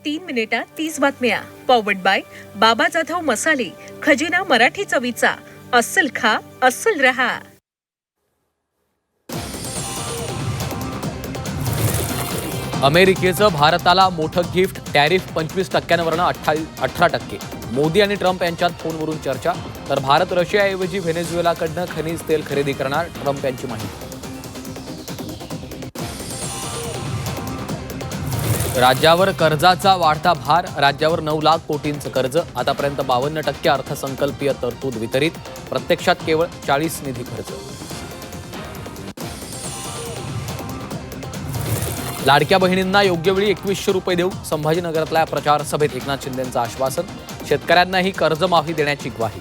3 मिनिटात 30 बातम्या. Powered by बाबा जाधव मसाले, खजिना मराठी चवीचा. अस्सल खा, अस्सल रहा. अमेरिकेचं भारताला मोठं गिफ्ट. टॅरिफ 25%वरनं 18%. मोदी आणि ट्रम्प यांच्यात फोनवरून चर्चा. तर भारत रशियाऐवजी व्हेनेझुएलाकडनं खनिज तेल खरेदी करणार, ट्रम्प यांची माहिती. राज्यावर कर्जाचा वाढता भार. राज्यावर 9 लाख कोटींचं कर्ज. आतापर्यंत 52% अर्थसंकल्पीय तरतूद वितरित. प्रत्यक्षात केवळ 40 निधी खर्च. लाडक्या बहिणींना योग्य वेळी 2100 रुपये देऊ. संभाजीनगरातल्या प्रचार सभेत एकनाथ शिंदेंचं आश्वासन. शेतकऱ्यांनाही कर्जमाफी देण्याची ग्वाही.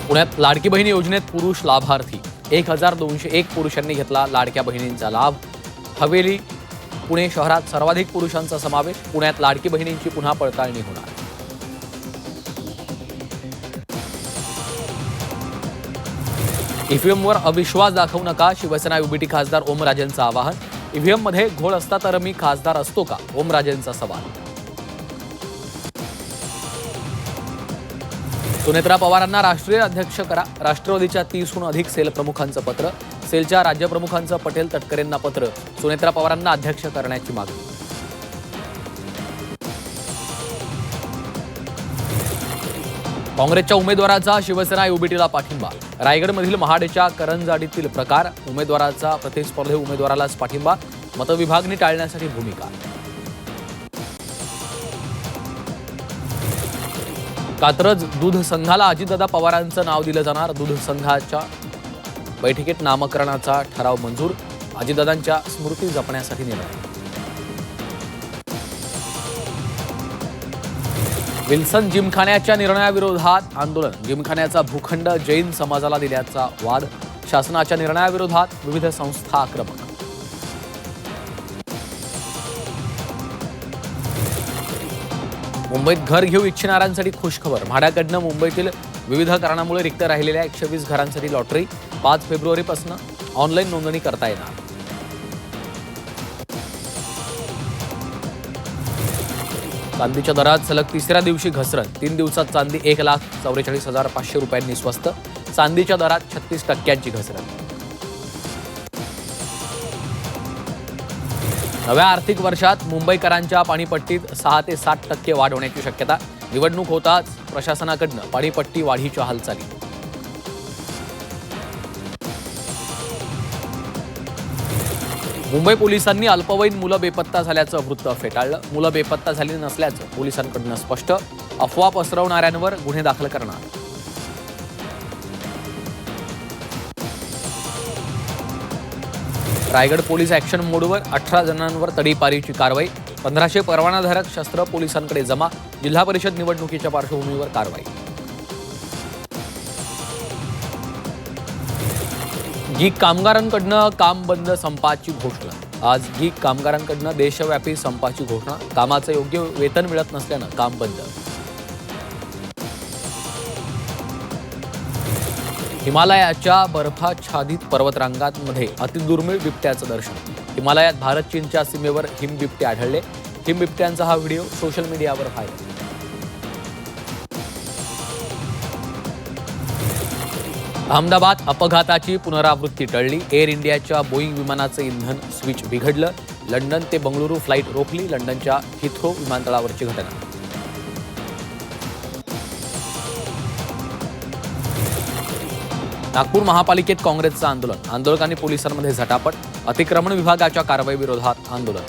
पुण्यात लाडकी बहीण योजनेत पुरुष लाभार्थी. 1201 पुरुषांनी घेतला लाडक्या बहिणींचा लाभ. हवेली पुणे शहरात सर्वाधिक पुरुषांचा समावेश. पुण्यात लाडकी बहिणींची पुन्हा पडताळणी होणार. ईव्हीएमवर अविश्वास दाखवू नका. शिवसेना युबीटी खासदार ओमराजेंचं आवाहन. ईव्हीएममध्ये घोळ असता तर मी खासदार असतो का, ओमराजेंचा सवाल. सुनेत्रा पवारांना राष्ट्रीय अध्यक्ष करा. राष्ट्रवादीच्या 30हून अधिक सेल प्रमुखांचं पत्र. सेलच्या राज्यप्रमुखांचं पटेल तटकरेंना पत्र. सुनेत्रा पवारांना अध्यक्ष करण्याची मागणी. काँग्रेसच्या उमेदवाराचा शिवसेना युबीटीला पाठिंबा. रायगडमधील महाडच्या करंजाडीतील प्रकार. उमेदवाराचा प्रतिस्पर्धी उमेदवारालाच पाठिंबा. मतविभागणी टाळण्यासाठी भूमिका. कात्रज दूध संघाला अजितदादा पवारांचं नाव दिलं जाणार. दूध संघाच्या बैठकीत नामकरणाचा ठराव मंजूर. अजितदादांच्या स्मृती जपण्यासाठी निर्णय. विल्सन जिमखान्याच्या निर्णयाविरोधात आंदोलन. जिमखान्याचा भूखंड जैन समाजाला दिल्याचा वाद. शासनाच्या निर्णयाविरोधात विविध संस्था आक्रमक. मुंबईत घर घेऊ इच्छिणाऱ्यांसाठी खुशखबर. म्हाडाकडनं मुंबईतील विविध कारणामुळे रिक्त राहिलेल्या 120 घरांसाठी लॉटरी. 5 फेब्रुवारीपासून ऑनलाईन नोंदणी करता येणार. चांदीच्या दरात सलग 3ऱ्या दिवशी घसरण. 3 दिवसात चांदी 1,44,500 रुपयांनी स्वस्त. चांदीच्या दरात 36% घसरण. नव्या आर्थिक वर्षात मुंबईकरांच्या पाणीपट्टीत 6 ते 7% वाढ होण्याची शक्यता. निवडणूक होताच प्रशासनाकडनं पाणीपट्टी वाढीच्या हालचाली. मुंबई पोलिसांनी अल्पवयीन मुलं बेपत्ता झाल्याचं वृत्त फेटाळलं. मुलं बेपत्ता झाली नसल्याचं पोलिसांकडून स्पष्ट. अफवा पसरवणाऱ्यांवर गुन्हे दाखल करणार. रायगड पोलीस ॲक्शन मोडवर. 18 जणांवर तडीपारीची कारवाई. 1500 परवानाधारक शस्त्र पोलिसांकडे जमा. जिल्हा परिषद निवडणुकीच्या पार्श्वभूमीवर कारवाई. गीक कामगारांकडनं काम बंद संपाची घोषणा. आज गीक कामगारांकडनं देशव्यापी संपाची घोषणा. कामाचं योग्य वेतन मिळत नसल्यानं काम बंद. हिमालयाच्या बर्फाच्छादित पर्वतरांगांमध्ये अतिदुर्मिळ बिबट्याचं दर्शन. हिमालयात भारत चीनच्या सीमेवर हिमबिबटे आढळले. हिमबिबट्यांचा हा व्हिडिओ सोशल मीडियावर व्हायरल. अहमदाबाद अपघाताची पुनरावृत्ती टळली. एअर इंडियाच्या बोईंग विमानाचं इंधन स्विच बिघडलं. लंडन ते बंगळुरू फ्लाईट रोखली. लंडनच्या हिथ्रो विमानतळावरची घटना. नागपूर महापालिकेत काँग्रेसचं आंदोलन. आंदोलकांनी पोलिसांमध्ये झटापट. अतिक्रमण विभागाच्या कारवाईविरोधात आंदोलन.